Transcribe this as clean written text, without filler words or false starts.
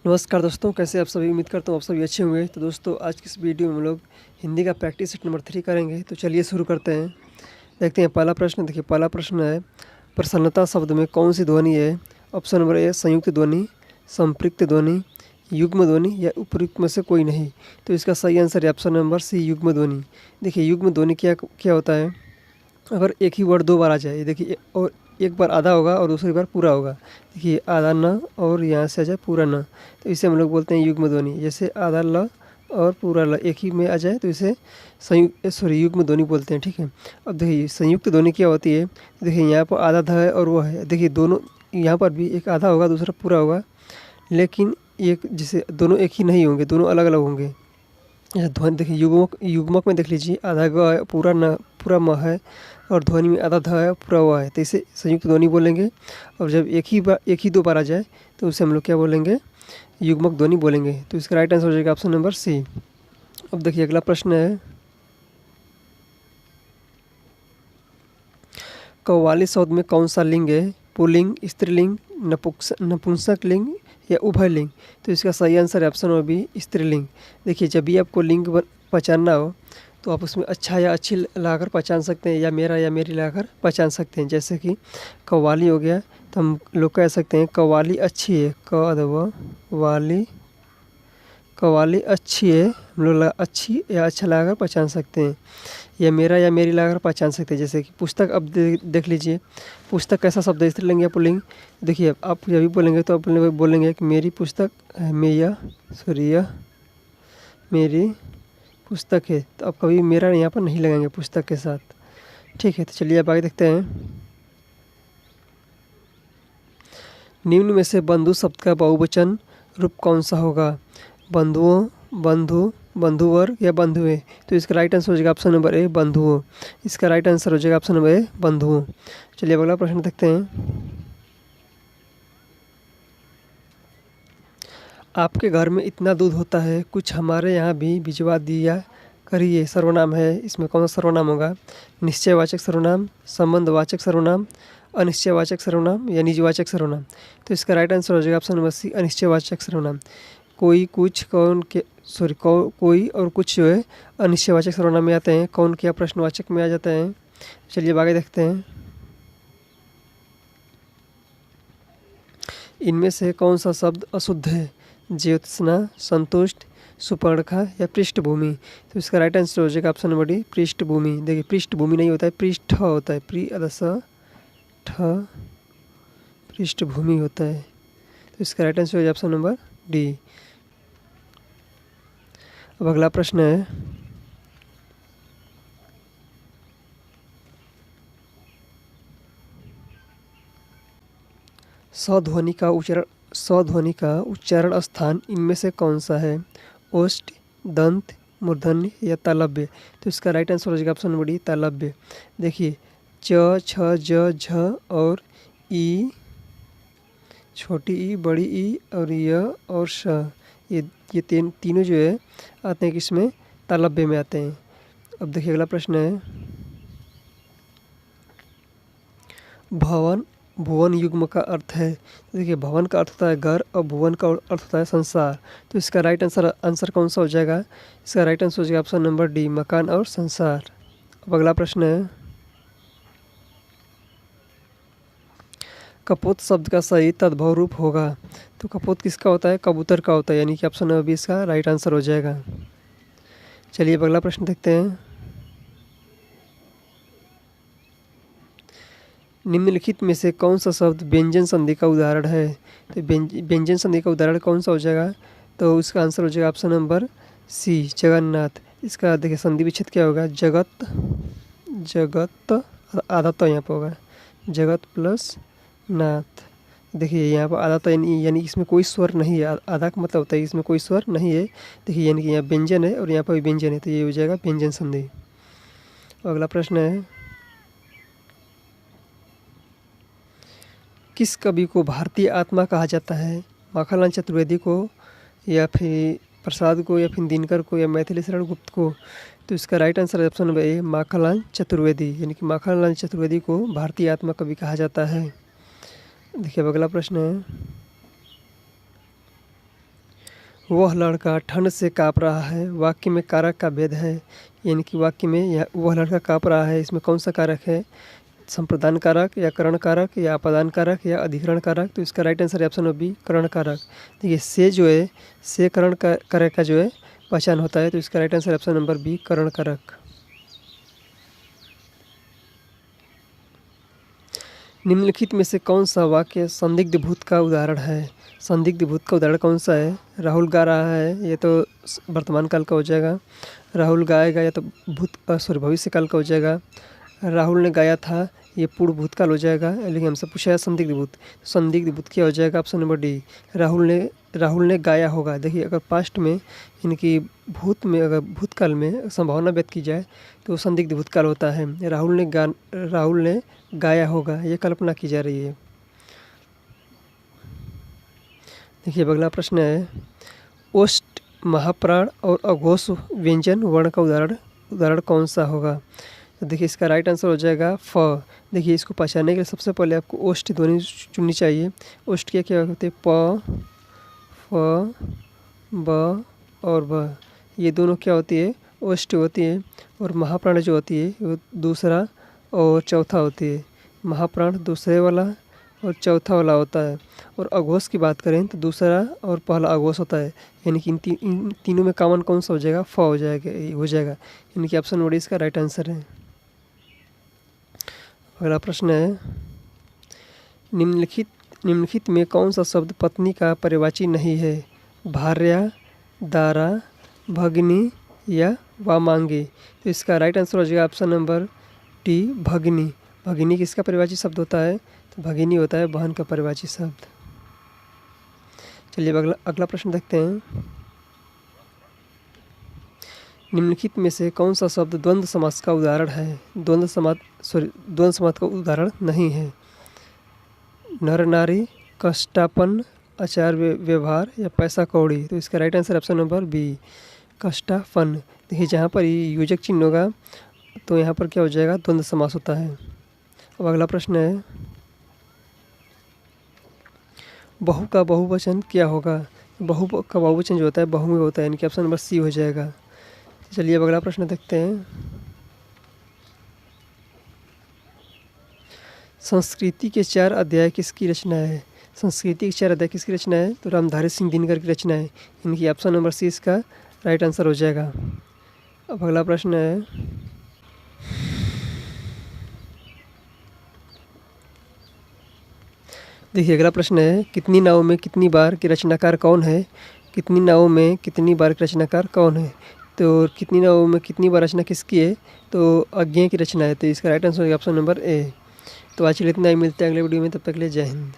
नमस्कार दोस्तों, कैसे आप सभी। उम्मीद करता हूँ आप सभी अच्छे होंगे। तो दोस्तों, आज की इस वीडियो में हम लोग हिंदी का प्रैक्टिस सेट नंबर 3 करेंगे। तो चलिए शुरू करते हैं। देखते हैं पहला प्रश्न। देखिए, पहला प्रश्न है, प्रसन्नता शब्द में कौन सी ध्वनि है। ऑप्शन नंबर ए संयुक्त ध्वनि, संपृक्त ध्वनि, युग्म ध्वनि या उपयुक्त में से कोई नहीं। तो इसका सही आंसर है ऑप्शन नंबर सी, युग्म ध्वनि। देखिए, युग्म ध्वनि क्या क्या होता है। अगर एक ही वर्ड दो बार आ जाए, देखिए, और एक बार आधा होगा और दूसरी बार पूरा होगा। देखिए, आधा न और यहाँ से आ जाए पूरा न, तो इसे हम लोग बोलते हैं युग्म ध्वनि। जैसे आधा ल और पूरा ल एक ही में आ जाए तो इसे युग्म ध्वनि बोलते हैं। ठीक है। अब देखिए, संयुक्त ध्वनि क्या होती है। देखिए, यहाँ पर आधा ध है और वो है। देखिए, दोनों यहाँ पर भी एक आधा होगा दूसरा पूरा होगा, लेकिन एक जैसे दोनों एक ही नहीं होंगे, दोनों अलग अलग होंगे। जैसे ध्वनि देखिए, युग्मक में देख लीजिए, आधा ग है, पूरा न, पूरा म है, और ध्वनि में आधा ध है, पूरा व है, तो इसे संयुक्त ध्वनि बोलेंगे। और जब एक ही दो बार आ जाए तो उसे हम लोग क्या बोलेंगे, युग्मक ध्वनि बोलेंगे। तो इसका राइट आंसर हो जाएगा ऑप्शन नंबर सी। अब देखिए, अगला प्रश्न है, कव्वाली शब्द में कौन सा लिंग है। पुल्लिंग, स्त्रीलिंग, नपुंसक लिंग या उभय लिंग। तो इसका सही आंसर है ऑप्शन नंबर बी, स्त्रीलिंग। देखिए, जब भी आपको लिंग पहचानना हो तो आप उसमें अच्छा या अच्छी लगाकर पहचान सकते हैं, या मेरा या मेरी लगाकर पहचान सकते हैं। जैसे कि कव्वाली हो गया, तो हम लोग कह सकते हैं कव्वाली अच्छी है, वाली कव्वाली अच्छी है। हम लोग अच्छी या अच्छा लगाकर पहचान सकते हैं, या मेरा या मेरी लगाकर पहचान सकते हैं। जैसे कि पुस्तक, अब देख लीजिए, पुस्तक कैसा शब्द है, स्त्रीलिंग या पुल्लिंग। देखिए, आप जब भी बोलेंगे तो आप बोलेंगे कि मेरी पुस्तक है, यह मेरी पुस्तक है। तो आप कभी मेरा यहाँ पर नहीं लगाएंगे पुस्तक के साथ। ठीक है। तो चलिए अब आगे देखते हैं। निम्न में से बंधु शब्द का बहुवचन रूप कौन सा होगा। बंधुओं, बंधु, बंधुवर या बंधुए। तो इसका राइट आंसर हो जाएगा ऑप्शन नंबर ए, बंधुओं। इसका राइट आंसर हो जाएगा ऑप्शन नंबर ए, बंधुओं। चलिए अब अगला प्रश्न देखते हैं। आपके घर में इतना दूध होता है, कुछ हमारे यहाँ भी भिजवा दिया करिए। सर्वनाम है, इसमें कौन सा सर्वनाम होगा। निश्चयवाचक सर्वनाम, संबंधवाचक सर्वनाम, अनिश्चयवाचक सर्वनाम या निजवाचक सर्वनाम। तो इसका राइट आंसर हो जाएगा ऑप्शन नंबर सी, अनिश्चयवाचक सर्वनाम। कोई, कुछ, कौन के कोई और कुछ जो है अनिश्चयवाचक सर्वनाम में आते हैं। कौन क्या प्रश्नवाचक में आ जाते हैं। चलिए अब आगे देखते हैं। इनमें से कौन सा शब्द अशुद्ध है। ज्योत्सना, संतुष्ट, सुपर्णखा या पृष्ठभूमि। तो इसका राइट आंसर हो जाएगा ऑप्शन नंबर डी, पृष्ठभूमि। देखिए, पृष्ठभूमि नहीं होता है, पृष्ठ होता है, पृष्ठभूमि होता है। तो इसका राइट आंसर हो जाएगा ऑप्शन नंबर डी। अब अगला प्रश्न है, सध्वनि का उच्चारण स्थान इनमें से कौन सा है। ओष्ठ, दंत, मूर्धन्य या तालव्य। तो इसका राइट आंसर हो जाएगा ऑप्शन नंबर डी, तालव्य। देखिए, च, छ, ज, झ और ई, छोटी ई, बड़ी ई और य और श, ये तीनों जो है आते हैं किसमें, तालव्य में आते हैं। अब देखिए, अगला प्रश्न है, भवन, भुवन युग्म का अर्थ है। देखिए, भवन का अर्थ होता है घर और भुवन का अर्थ होता है संसार। तो इसका राइट आंसर कौन सा हो जाएगा। इसका राइट आंसर हो जाएगा ऑप्शन नंबर डी, मकान और संसार। अब अगला प्रश्न है, कपोत शब्द का सही तद्भव रूप होगा। तो कपोत किसका होता है, कबूतर का होता है, यानी कि ऑप्शन नंबर बी इसका राइट आंसर हो जाएगा। चलिए अब अगला प्रश्न देखते हैं। निम्नलिखित में से कौन सा शब्द व्यंजन संधि का उदाहरण है। तो व्यंजन संधि का उदाहरण कौन सा हो जाएगा। तो उसका आंसर हो जाएगा ऑप्शन नंबर सी, जगन्नाथ। इसका देखिए, संधि विच्छेद क्या होगा, जगत आधा तो यहाँ पर होगा, जगत प्लस नाथ। देखिए, यहाँ पर आधा तो यानी इसमें कोई स्वर नहीं है। आधा का मतलब होता है इसमें कोई स्वर नहीं है। देखिए, यानी कि यहाँ व्यंजन है और यहाँ पर भी व्यंजन है, तो ये हो जाएगा व्यंजन संधि। अगला प्रश्न है, किस कवि को भारतीय आत्मा कहा जाता है। माखनलाल चतुर्वेदी को, या फिर प्रसाद को, या फिर दिनकर को, या मैथिली शरण गुप्त को। तो इसका राइट आंसर है option number A, Makhanlal Chaturvedi. यानी कि माखनलाल चतुर्वेदी को भारतीय आत्मा कवि कहा जाता है। देखिए, अब अगला प्रश्न है, वह लड़का ठंड से काँप रहा है वाक्य में कारक का भेद है, यानी कि वाक्य में यह वह लड़का काँप रहा है, इसमें कौन सा कारक है? संप्रदान कारक या करण कारक या अपादान कारक या अधिकरण कारक? तो इसका राइट आंसर है ऑप्शन नंबर बी, करण कारक। देखिए से जो है से करण कारक का जो है पहचान होता है, तो इसका right answer option number B, करण कारक। निम्नलिखित में से कौन सा वाक्य संदिग्ध भूत का उदाहरण है? संदिग्ध भूत का उदाहरण कौन सा है? राहुल गा रहा है, ये तो वर्तमान काल का हो जाएगा। राहुल गाएगा, या तो भविष्य काल का हो जाएगा। राहुल ने गाया था, ये पूर्व भूतकाल हो जाएगा। लेकिन हमसे पूछा है संदिग्ध भूत, तो संदिग्ध भूत क्या हो जाएगा? ऑप्शन नंबर डी, राहुल ने गाया होगा। देखिए अगर पास्ट में यानी कि भूत में, अगर भूतकाल में संभावना व्यक्त की जाए तो संदिग्ध भूतकाल होता है। राहुल ने गाया होगा, ये कल्पना की जा रही है। देखिए अगला प्रश्न है, ओष्ठ, महाप्राण और अघोष व्यंजन वर्ण का उदाहरण कौन सा होगा? तो देखिए इसका राइट आंसर हो जाएगा फ। देखिए इसको पहचानने के लिए सबसे पहले आपको ओष्ठ ध्वनि चुननी चाहिए। ओष्ठ क्या क्या होते हैं? प, फ, ब और ब, ये दोनों क्या होती है? ओष्ठ होती है। और महाप्राण जो होती है वो दूसरा और चौथा होती है। महाप्राण दूसरे वाला और चौथा वाला होता है। और अघोष की बात करें तो दूसरा और पहला अघोष होता है, यानी कि इन तीनों में कॉमन कौन सा हो जाएगा? फ हो जाएगा, यानी कि ऑप्शन नंबर इसका राइट आंसर है। अगला प्रश्न है, निम्नलिखित में कौन सा शब्द पत्नी का पर्यायवाची नहीं है? भार्या, दारा, भगिनी या वामांगी? तो इसका राइट आंसर हो जाएगा ऑप्शन नंबर डी, भगिनी। भगिनी किसका पर्यायवाची शब्द होता है? तो भगिनी होता है बहन का पर्यायवाची शब्द। चलिए अगला प्रश्न देखते हैं। निम्नलिखित में से कौन सा शब्द द्वंद्व समास का उदाहरण है? द्वंद्व समास का उदाहरण नहीं है। नर नारी, कष्टापन, आचार व्यवहार या पैसा कौड़ी? तो इसका right answer option number B, कष्टापन। देखिए जहाँ पर योजक चिन्ह होगा तो यहाँ पर क्या हो जाएगा? द्वंद्व समास होता है। अब अगला प्रश्न है, बहु का बहुवचन क्या होगा? बहु का बहुवचन जो होता है बहु में होता है, यानी कि ऑप्शन नंबर सी हो जाएगा। चलिए अब अगला प्रश्न देखते हैं। संस्कृति के 4 अध्याय किसकी रचना है? संस्कृति के 4 अध्याय किसकी रचना है? तो रामधारी सिंह दिनकर की रचना है, इनकी ऑप्शन नंबर सी इसका राइट आंसर हो जाएगा। अब अगला प्रश्न है, देखिए अगला प्रश्न है, कितनी नावों में कितनी बार की रचनाकार कौन है? कितनी नावों में कितनी बार की रचनाकार कौन है? तो कितनी नावों में कितनी बार रचना किसकी है? तो अज्ञेय की रचना है, तो इसका राइट आंसर होगा ऑप्शन नंबर ए। तो आज के लिए इतना ही, मिलते हैं अगले वीडियो में, तब तक के लिए जय हिंद।